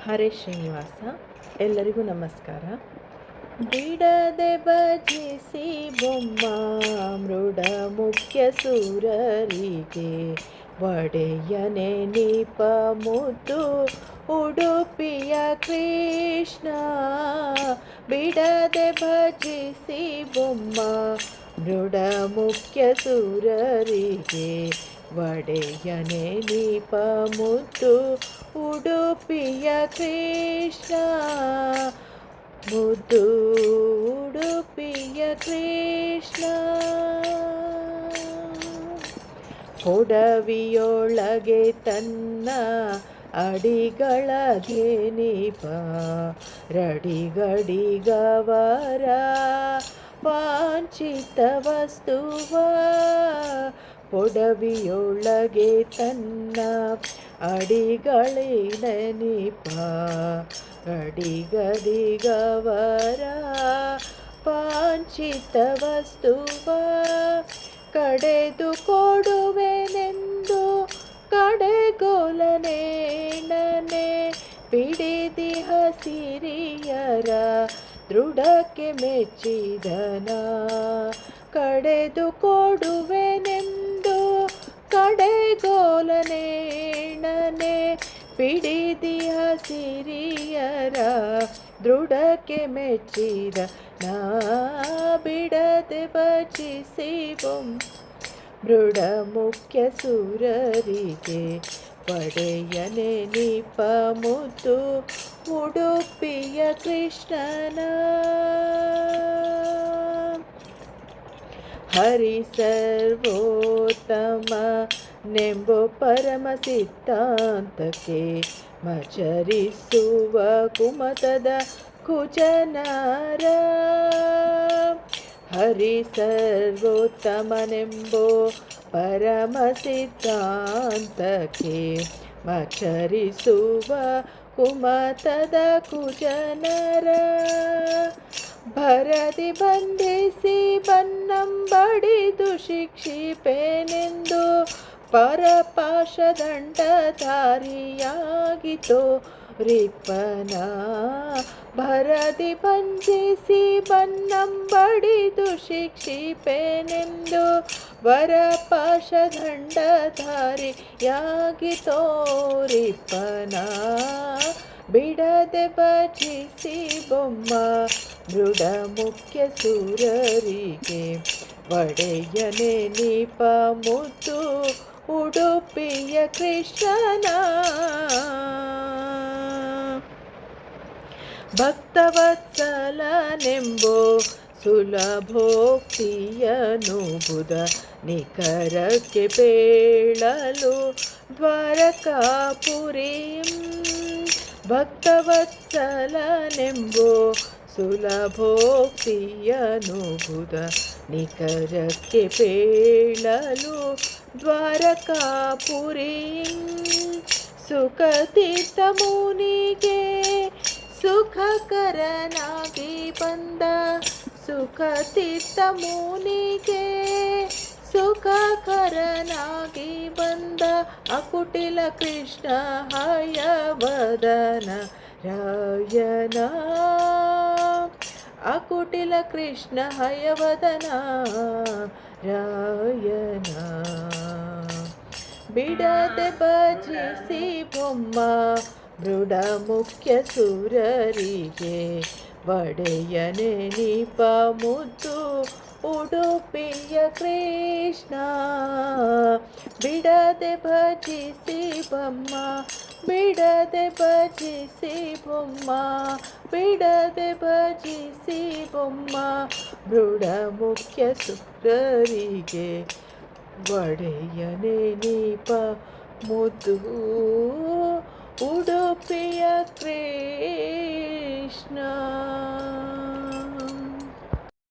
ಹರೇ ಶ್ರೀನಿವಾಸ. ಎಲ್ಲರಿಗೂ ನಮಸ್ಕಾರ. ಬಿಡದೆ ಭಜಿಸಿ ಬೊಮ್ಮ ಮೃಡ ಮುಖ್ಯ ಸೂರರಿಗೆ ಒಡೆಯನೆ ನೀಪ ಮುದ್ದು ಉಡುಪಿಯ ಕೃಷ್ಣ. ಬಿಡದೆ ಭಜಿಸಿ ಬೊಮ್ಮ ಮೃಡ ಮುಖ್ಯ ಸೂರರಿಗೆ ಒಡೆಯನೆ ನೀಪ ಮುದ್ದು ಉಡುಪಿಯ ಕೃಷ್ಣ. ಮುದ್ದು ಉಡುಪಿಯ ಕೃಷ್ಣ. ಕೊಡವಿಯೊಳಗೆ ತನ್ನ ಅಡಿಗಳ ಧೇನಿಪ ರಡಿಗಡಿಗವರ ವಾಂಛಿತ ವಸ್ತುವ. ಕೊಡವಿಯೊಳಗೆ ತನ್ನ ಅಡಿಗಳಿನ ನಿಪ ಅಡಿಗದಿಗವರ ವಾಂಛಿತ ವಸ್ತುವ ಕಡೆದು ಕೊಡುವೆನೆಂದು ಕಡೆಗೋಲನೇಣನೆ ಪಿಡಿದಿಹ ಸಿರಿಯರ ದೃಢಕ್ಕೆ ಮೆಚ್ಚಿದನ. ಕಡೆದು ಕೊಡುವೆನೆಂದು ಕಡೆಗೋಲನೇಣನೆ ಪಿಡಿದಿಹ ಸಿರಿಯರ ದೃಢಕ್ಕೆ ಮೆಚ್ಚಿದ ನಾ. ಬಿಡದೆ ಭಜಿಸಿ ಮೃಡ ಮುಖ್ಯ ಸೂರರಿಗೆ ಒಡೆಯನೆ ನೀಪ ಮುದ್ದು ಉಡುಪಿಯ ಕೃಷ್ಣನ. ಹರಿ ಸರ್ವೋತ್ತಮ ನೆಂಬೋ ಪರಮ ಸಿದ್ಧಾಂತಕ್ಕೆ ಮಚರಿಸುವ ಕುಮತದ ಕುಜನರ. ಹರಿ ಸರ್ವೋತ್ತಮನೆಂಬೋ ಪರಮ ಸಿದ್ಧಾಂತಕ್ಕೆ ಮಚರಿಸುವ ಕುಮತದ ಕುಜನರ. ಭರದಿ ಬಂಧಿಸಿ ಬನ್ನಂಬಡಿದು ಶಿಕ್ಷಿಪೆನೆಂದು ಪರಪಾಶದಂಡಧಾರಿಯಾಗಿತೋ ರಿಪ್ಪನ. ಭರದಿ ಬಂಧಿಸಿ ಬನ್ನಂಬಡಿದು ಶಿಕ್ಷಿಪೆನೆಂದು ವರಪಾಶದಂಡಧಾರಿಯಾಗಿತೋ ರಿಪ್ಪನ. ಬಿಡದೆ ಭಜಿಸಿ ಬೊಮ್ಮ ಮೃಡ ಮುಖ್ಯ ಸೂರರಿಗೆ ಒಡೆಯನೆ ನೀಪ ಮುದ್ದು ಉಡುಪಿಯ ಕೃಷ್ಣನ. ಭಕ್ತವತ್ಸಲನೆಂಬೋ ಸುಲಭೋಕ್ತಿಯನು ಬುಧ ನಿಖರಕ್ಕೆ ಪೇಳಲು ದ್ವಾರಕಾಪುರೀಂ. ಭಕ್ತವತ್ಸಲನೆಂಬೋ ಸುಲಭೋಕ್ತಿಯನು ಬುಧ ನಿಖರಕ್ಕೆ ಪೇಳಲು ದ್ವಾರಕಾಪುರೀಂ. ಸುಖತೀರ್ಥ ಮುನಿಗೆ ಸುಖಕರನಾಗಿ ಬಂದ. ಸುಖತೀರ್ಥ ಮುನಿಗೆ ಸುಖಕರನಾಗಿ ಬಂದ ಅಕುಟಿಲ ಕೃಷ್ಣ ಹಯವದನ ರಾಯನ. ಅಕುಟಿಲ ಕೃಷ್ಣ ಹಯವದನ ರಾಯನ. ಬಿಡದೆ ಭಜಿಸಿ ಬೊಮ್ಮ ಮೃಡ ಮುಖ್ಯ ಸೂರರಿಗೆ ಒಡೆಯನೆ ನೀಪ ಮುದ್ದು ಉಡುಪಿಯ ಕೃಷ್ಣ. ಬಿಡದೆ ಭಜಿಸಿ ಬೊಮ್ಮ ಬಿಡದೆ ಭಜಿಸಿ ಬೊಮ್ಮ ಬಿಡದೆ ಭಜಿಸಿ ಬೊಮ್ಮ ಮೃಡ ಮುಖ್ಯ ಸೂರರಿಗೆ ಒಡೆಯನೆ ನೀಪ ಮುದ್ದು ಉಡುಪಿಯ ಕೃಷ್ಣ.